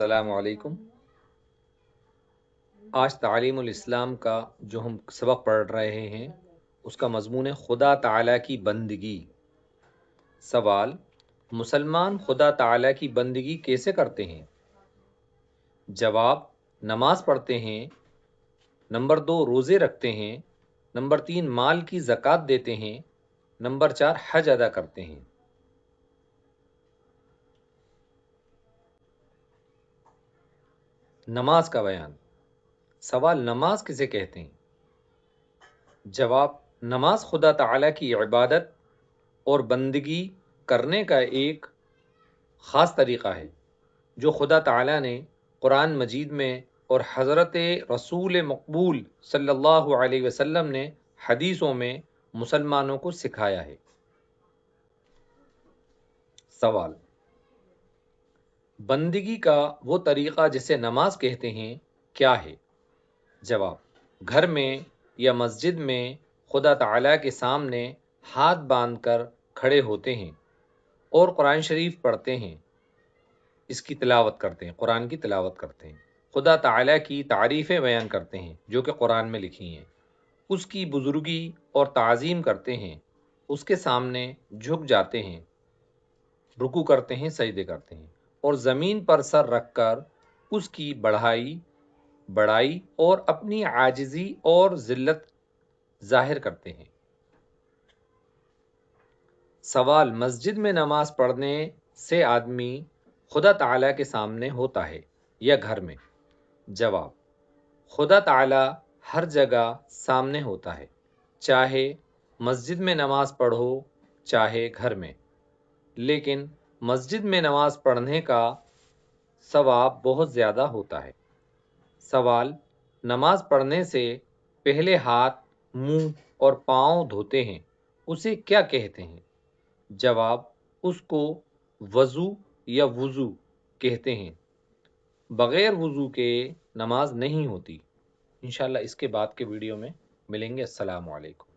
السلام علیکم۔ آج تعلیم الاسلام کا جو ہم سبق پڑھ رہے ہیں اس کا مضمون ہے خدا تعالیٰ کی بندگی۔ سوال: مسلمان خدا تعالیٰ کی بندگی کیسے کرتے ہیں؟ جواب: نماز پڑھتے ہیں، نمبر 2 روزے رکھتے ہیں، نمبر 3 مال کی زکوٰۃ دیتے ہیں، نمبر 4 حج ادا کرتے ہیں۔ نماز کا بیان۔ سوال: نماز کسے کہتے ہیں؟ جواب: نماز خدا تعالیٰ کی عبادت اور بندگی کرنے کا ایک خاص طریقہ ہے جو خدا تعالیٰ نے قرآن مجید میں اور حضرت رسول مقبول صلی اللہ علیہ وسلم نے حدیثوں میں مسلمانوں کو سکھایا ہے۔ سوال: بندگی کا وہ طریقہ جسے نماز کہتے ہیں کیا ہے؟ جواب: گھر میں یا مسجد میں خدا تعالیٰ کے سامنے ہاتھ باندھ کر کھڑے ہوتے ہیں اور قرآن شریف پڑھتے ہیں، اس کی تلاوت کرتے ہیں، قرآن کی تلاوت کرتے ہیں، خدا تعالیٰ کی تعریفیں بیان کرتے ہیں جو کہ قرآن میں لکھی ہیں، اس کی بزرگی اور تعظیم کرتے ہیں، اس کے سامنے جھک جاتے ہیں، رکوع کرتے ہیں، سجدے کرتے ہیں اور زمین پر سر رکھ کر اس کی بڑائی اور اپنی عاجزی اور ذلت ظاہر کرتے ہیں۔ سوال: مسجد میں نماز پڑھنے سے آدمی خدا تعالیٰ کے سامنے ہوتا ہے یا گھر میں؟ جواب: خدا تعالیٰ ہر جگہ سامنے ہوتا ہے، چاہے مسجد میں نماز پڑھو چاہے گھر میں، لیکن مسجد میں نماز پڑھنے کا ثواب بہت زیادہ ہوتا ہے۔ سوال: نماز پڑھنے سے پہلے ہاتھ، منہ اور پاؤں دھوتے ہیں، اسے کیا کہتے ہیں؟ جواب: اس کو وضو یا وضو کہتے ہیں۔ بغیر وضو کے نماز نہیں ہوتی۔ انشاءاللہ اس کے بعد کے ویڈیو میں ملیں گے۔ السلام علیکم۔